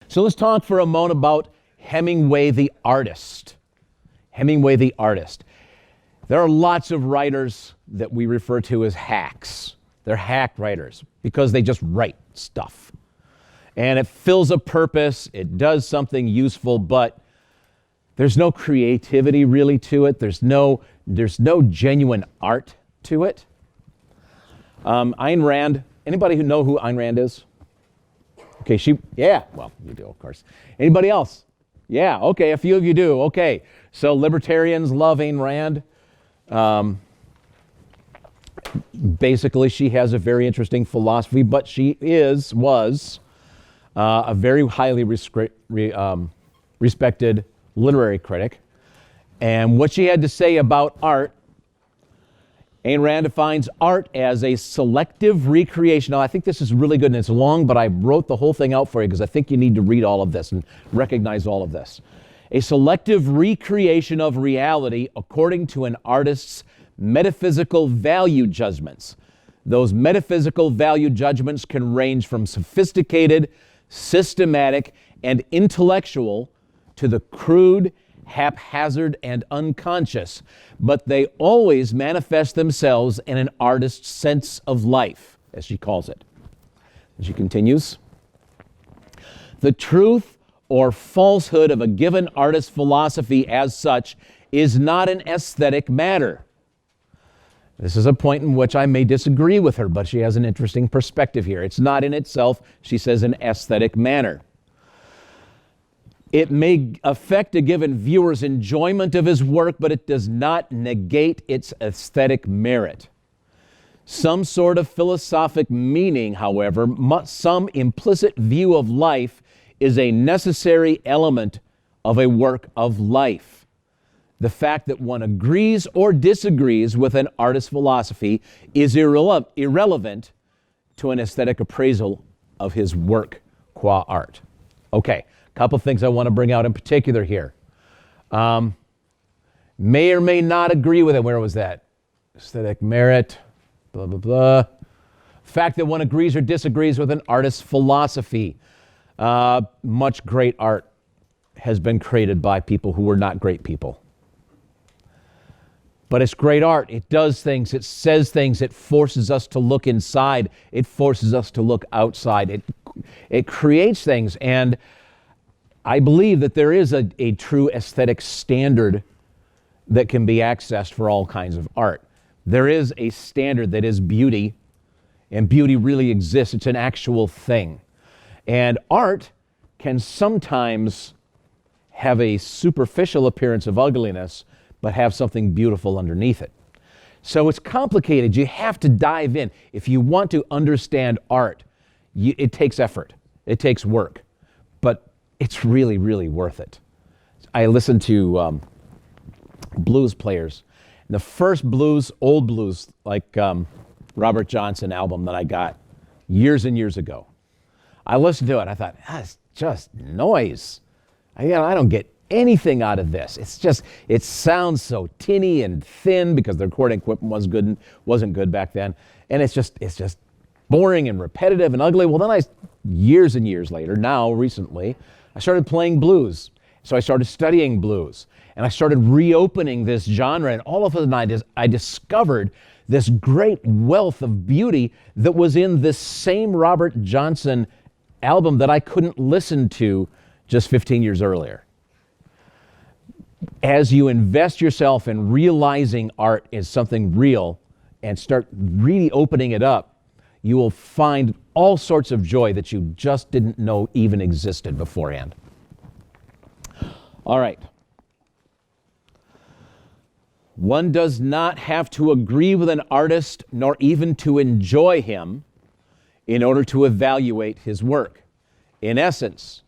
So let's talk for a moment about Hemingway the artist. Hemingway the artist. There are lots of writers that we refer to as hacks. They're hack writers because they just write stuff. And it fills a purpose, it does something useful, but there's no creativity really to it. There's no genuine art to it. Ayn Rand, anybody who know who Ayn Rand is? Okay, well, you do, of course. Anybody else? Yeah, okay, a few of you do. Okay, so libertarians love Ayn Rand. Basically, she has a very interesting philosophy, but she was a very highly respected literary critic. And what she had to say about art, Ayn Rand defines art as a selective recreation. Now, I think this is really good, and it's long, but I wrote the whole thing out for you because I think you need to read all of this and recognize all of this. A selective recreation of reality according to an artist's metaphysical value judgments. Those metaphysical value judgments can range from sophisticated, systematic, and intellectual to the crude, haphazard, and unconscious, but they always manifest themselves in an artist's sense of life, as she calls it. And she continues, the truth or falsehood of a given artist's philosophy as such is not an aesthetic matter. This is a point in which I may disagree with her, but she has an interesting perspective here. It's not in itself, she says, an aesthetic manner. It may affect a given viewer's enjoyment of his work, but it does not negate its aesthetic merit. Some sort of philosophic meaning, however, some implicit view of life is a necessary element of a work of life. The fact that one agrees or disagrees with an artist's philosophy is irrelevant to an aesthetic appraisal of his work qua art. Okay, a couple things I want to bring out in particular here. May or may not agree with it. Where was that? Aesthetic merit, blah, blah, blah. Fact that one agrees or disagrees with an artist's philosophy. Much great art has been created by people who were not great people. But it's great art. It does things. It says things. It forces us to look inside. It forces us to look outside. It creates things. And I believe that there is a true aesthetic standard that can be accessed for all kinds of art. There is a standard that is beauty, and beauty really exists. It's an actual thing. And art can sometimes have a superficial appearance of ugliness, but have something beautiful underneath it. So it's complicated. You have to dive in. If you want to understand art, it takes effort. It takes work. But it's really, really worth it. I listen to blues players. The first old blues, like Robert Johnson album that I got years and years ago, I listened to it and I thought, that's just noise. I don't get anything out of this. It sounds so tinny and thin because the recording equipment wasn't good back then. And it's just boring and repetitive and ugly. Well, then years and years later, now recently, I started playing blues. So I started studying blues and I started reopening this genre, and all of a sudden I discovered this great wealth of beauty that was in this same Robert Johnson album that I couldn't listen to just 15 years earlier. As you invest yourself in realizing art is something real and start really opening it up, you will find all sorts of joy that you just didn't know even existed beforehand. All right. One does not have to agree with an artist nor even to enjoy him in order to evaluate his work. In essence,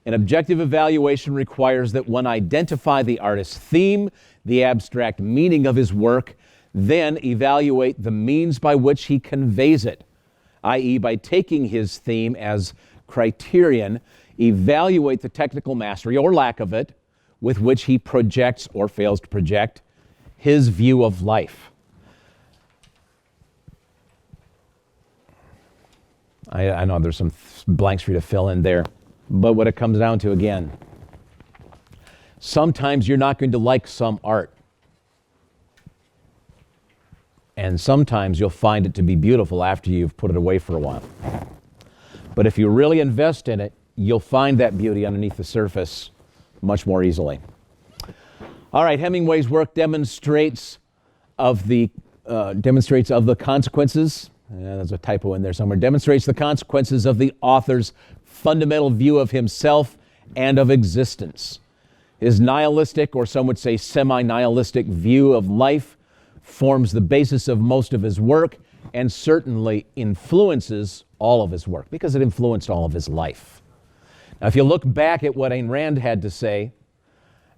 an objective evaluation requires that one identify the artist's theme, the abstract meaning of his work, then evaluate the means by which he conveys it, i.e., by taking his theme as criterion, evaluate the technical mastery or lack of it with which he projects or fails to project his view of life. I know there's some blanks for you to fill in there. But what it comes down to again, sometimes you're not going to like some art. And sometimes you'll find it to be beautiful after you've put it away for a while. But if you really invest in it, you'll find that beauty underneath the surface much more easily. All right, Hemingway's work demonstrates of the consequences. There's a typo in there somewhere. Demonstrates the consequences of the author's fundamental view of himself and of existence. His nihilistic, or some would say semi-nihilistic view of life forms the basis of most of his work and certainly influences all of his work because it influenced all of his life. Now, if you look back at what Ayn Rand had to say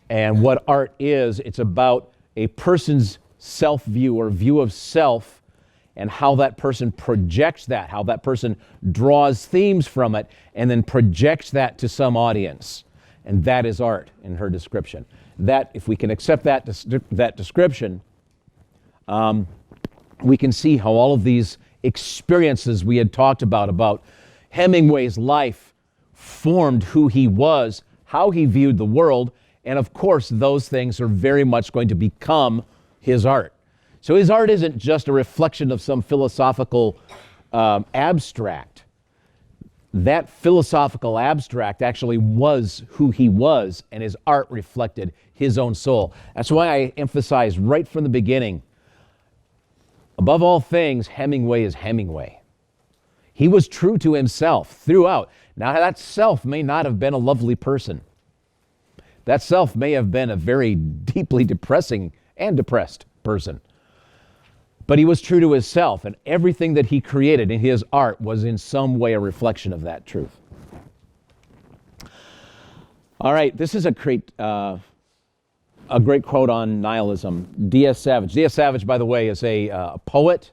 and what art is, it's about a person's self-view or view of self and how that person projects that, how that person draws themes from it and then projects that to some audience. And that is art in her description. That, if we can accept that description, we can see how all of these experiences we had talked about Hemingway's life formed who he was, how he viewed the world, and of course those things are very much going to become his art. So his art isn't just a reflection of some philosophical abstract. That philosophical abstract actually was who he was, and his art reflected his own soul. That's why I emphasized right from the beginning, above all things, Hemingway is Hemingway. He was true to himself throughout. Now, that self may not have been a lovely person. That self may have been a very deeply depressing and depressed person. But he was true to himself, and everything that he created in his art was in some way a reflection of that truth. All right, this is a great quote on nihilism. D.S. Savage. D.S. Savage, by the way, is a poet.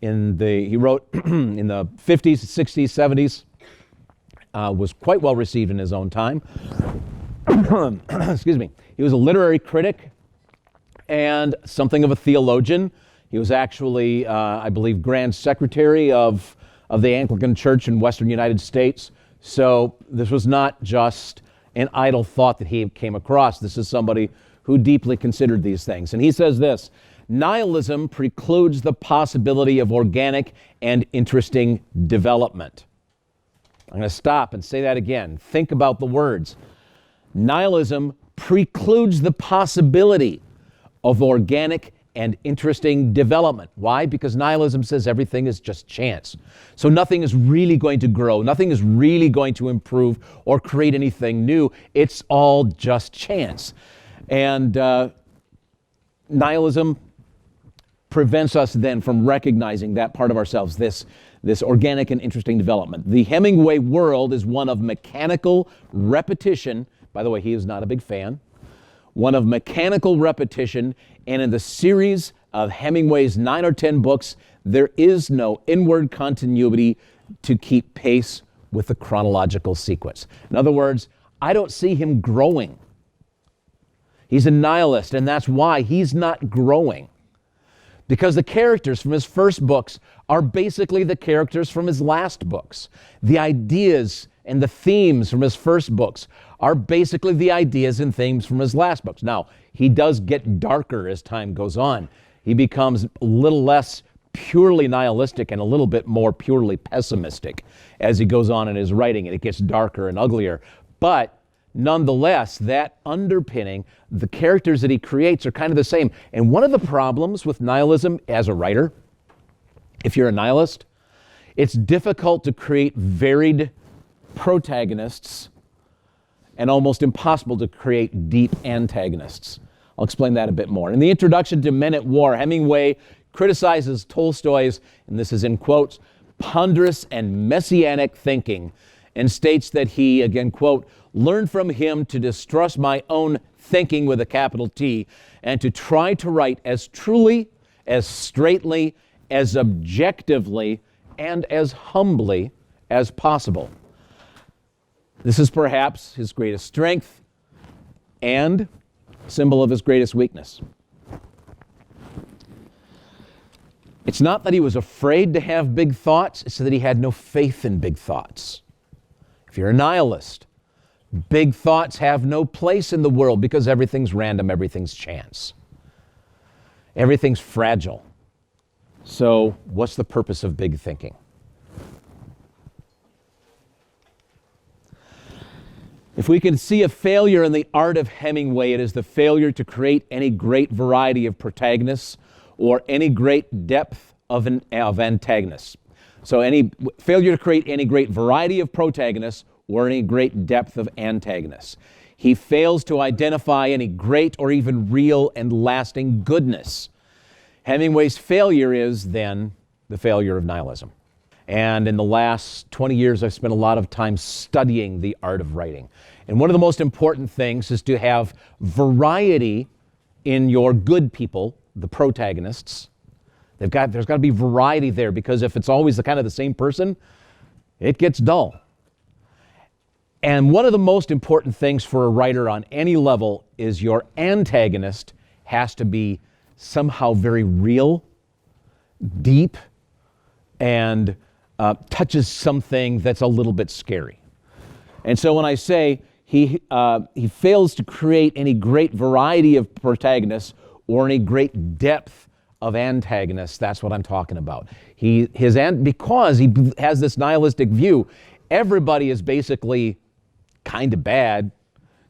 He wrote in the 50s, 60s, 70s. Was quite well received in his own time. Excuse me. He was a literary critic and something of a theologian. He was actually, I believe, Grand Secretary of the Anglican Church in Western United States. So this was not just an idle thought that he came across. This is somebody who deeply considered these things. And he says this: nihilism precludes the possibility of organic and interesting development. I'm going to stop and say that again. Think about the words. Nihilism precludes the possibility of organic and interesting development. Why? Because nihilism says everything is just chance. So nothing is really going to grow. Nothing is really going to improve or create anything new. It's all just chance. And nihilism prevents us then from recognizing that part of ourselves, this organic and interesting development. The Hemingway world is one of mechanical repetition. By the way, he is not a big fan. One of mechanical repetition, and in the series of Hemingway's 9 or 10 books, there is no inward continuity to keep pace with the chronological sequence. In other words, I don't see him growing. He's a nihilist, and that's why he's not growing. Because the characters from his first books are basically the characters from his last books. The ideas and the themes from his first books are basically the ideas and themes from his last books. Now, he does get darker as time goes on. He becomes a little less purely nihilistic and a little bit more purely pessimistic as he goes on in his writing, and it gets darker and uglier. But nonetheless, that underpinning, the characters that he creates are kind of the same. And one of the problems with nihilism as a writer, if you're a nihilist, it's difficult to create varied protagonists and almost impossible to create deep antagonists. I'll explain that a bit more. In the introduction to Men at War, Hemingway criticizes Tolstoy's, and this is in quotes, ponderous and messianic thinking, and states that he, again, quote, learned from him to distrust my own thinking with a capital T, and to try to write as truly, as straightly, as objectively, and as humbly as possible. This is perhaps his greatest strength and symbol of his greatest weakness. It's not that he was afraid to have big thoughts, it's that he had no faith in big thoughts. If you're a nihilist, big thoughts have no place in the world because everything's random, everything's chance. Everything's fragile. So what's the purpose of big thinking? If we can see a failure in the art of Hemingway, it is the failure to create any great variety of protagonists or any great depth of antagonists. So any failure to create any great variety of protagonists or any great depth of antagonists. He fails to identify any great or even real and lasting goodness. Hemingway's failure is then the failure of nihilism. And in the last 20 years, I've spent a lot of time studying the art of writing. And one of the most important things is to have variety in your good people, the protagonists. There's got to be variety there, because if it's always the same person, it gets dull. And one of the most important things for a writer on any level is your antagonist has to be somehow very real, deep, and touches something that's a little bit scary. And so when I say he fails to create any great variety of protagonists or any great depth of antagonists, that's what I'm talking about. Because he has this nihilistic view, everybody is basically kind of bad.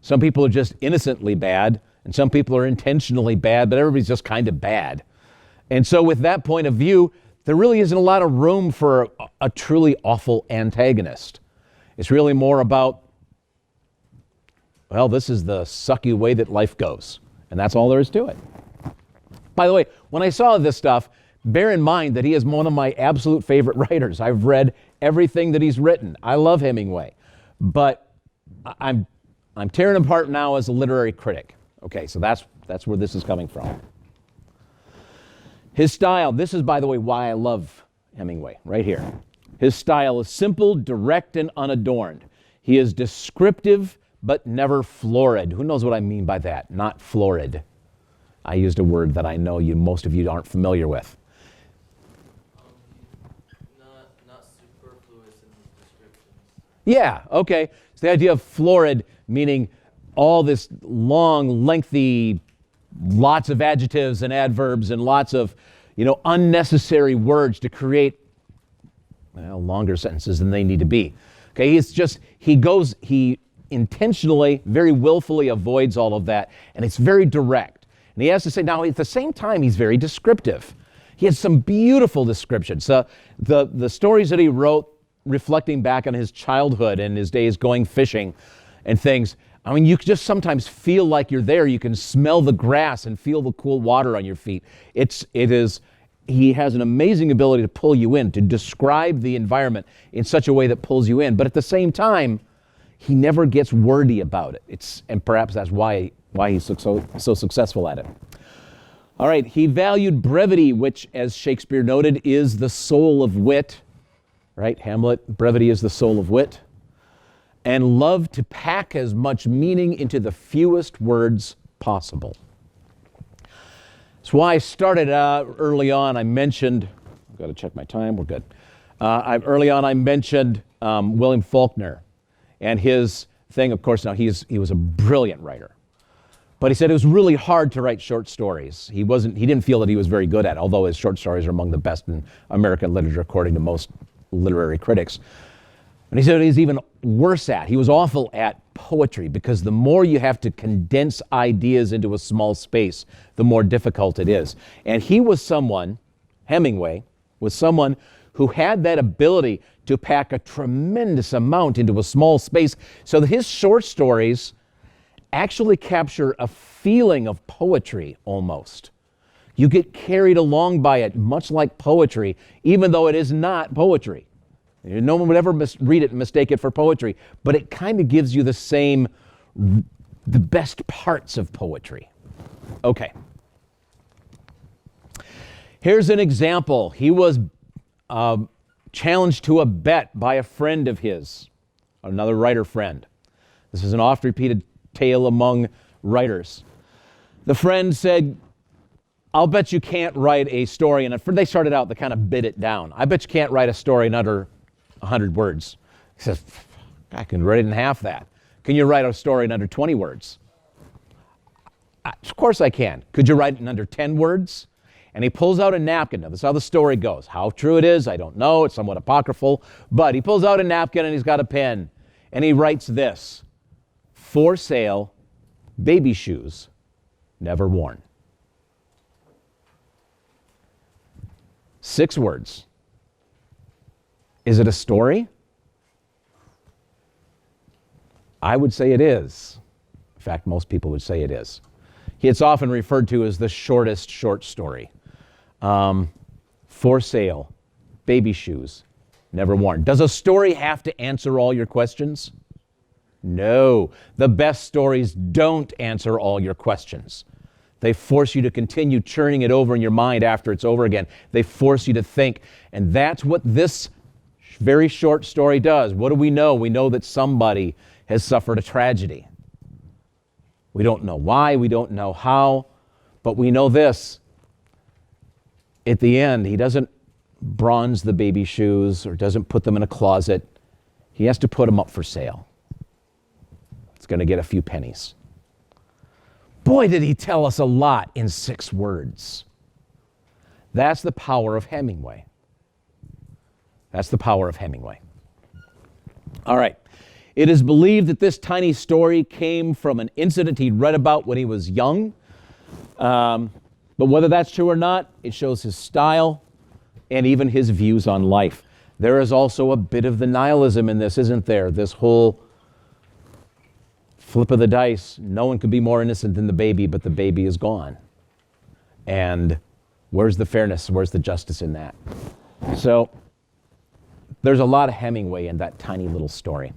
Some people are just innocently bad, and some people are intentionally bad, but everybody's just kind of bad. And so with that point of view, there really isn't a lot of room for a truly awful antagonist. It's really more about, well, this is the sucky way that life goes. And that's all there is to it. By the way, when I saw this stuff, bear in mind that he is one of my absolute favorite writers. I've read everything that he's written. I love Hemingway. But I'm tearing him apart now as a literary critic. Okay, so that's where this is coming from. His style, this is, by the way, why I love Hemingway, right here. His style is simple, direct, and unadorned. He is descriptive, but never florid. Who knows what I mean by that? Not florid. I used a word that I know most of you aren't familiar with. Not superfluous in his descriptions. Yeah, okay. So the idea of florid, meaning all this long, lengthy, lots of adjectives and adverbs and lots of, unnecessary words to create, longer sentences than they need to be. Okay, he intentionally, very willfully avoids all of that, and it's very direct. And he has to say, now at the same time, he's very descriptive. He has some beautiful descriptions. The stories that he wrote, reflecting back on his childhood and his days going fishing and things, I mean, you can just sometimes feel like you're there. You can smell the grass and feel the cool water on your feet. He has an amazing ability to pull you in, to describe the environment in such a way that pulls you in. But at the same time, he never gets wordy about it. And perhaps that's why he's so successful at it. All right, he valued brevity, which, as Shakespeare noted, is the soul of wit. Right, Hamlet, brevity is the soul of wit. And loved to pack as much meaning into the fewest words possible. That's why I started early on. I mentioned, I've got to check my time, we're good. Early on I mentioned William Faulkner and his thing. Of course, now he was a brilliant writer. But he said it was really hard to write short stories. He didn't feel that he was very good at it, although his short stories are among the best in American literature, according to most literary critics. And he said he's even worse at, he was awful at poetry, because the more you have to condense ideas into a small space, the more difficult it is. And Hemingway was someone who had that ability to pack a tremendous amount into a small space, so that his short stories actually capture a feeling of poetry almost. You get carried along by it, much like poetry, even though it is not poetry. No one would ever read it and mistake it for poetry, but it kind of gives you the best parts of poetry. Okay. Here's an example. He was challenged to a bet by a friend of his, another writer friend. This is an oft-repeated tale among writers. The friend said, I'll bet you can't write a story, and they started out, they kind of bid it down. I bet you can't write a story in under 100 words. He says, I can write it in half that. Can you write a story in under 20 words? Of course I can. Could you write it in under 10 words? And he pulls out a napkin. Now, this is how the story goes. How true it is, I don't know. It's somewhat apocryphal. But he pulls out a napkin and he's got a pen. And he writes this: "For sale, baby shoes, never worn." 6 words. Is it a story? I would say it is. In fact, most people would say it is. It's often referred to as the shortest short story. For sale, baby shoes, never worn. Does a story have to answer all your questions? No. The best stories don't answer all your questions. They force you to continue churning it over in your mind after it's over again. They force you to think. And that's what this very short story does. What do we know? We know that somebody has suffered a tragedy. We don't know why, we don't know how, but we know this. At the end, he doesn't bronze the baby shoes or doesn't put them in a closet. He has to put them up for sale. It's going to get a few pennies. Boy, did he tell us a lot in 6 words. That's the power of Hemingway. That's the power of Hemingway. All right. It is believed that this tiny story came from an incident he'd read about when he was young. But whether that's true or not, it shows his style and even his views on life. There is also a bit of the nihilism in this, isn't there? This whole flip of the dice. No one could be more innocent than the baby, but the baby is gone. And where's the fairness? Where's the justice in that? So there's a lot of Hemingway in that tiny little story.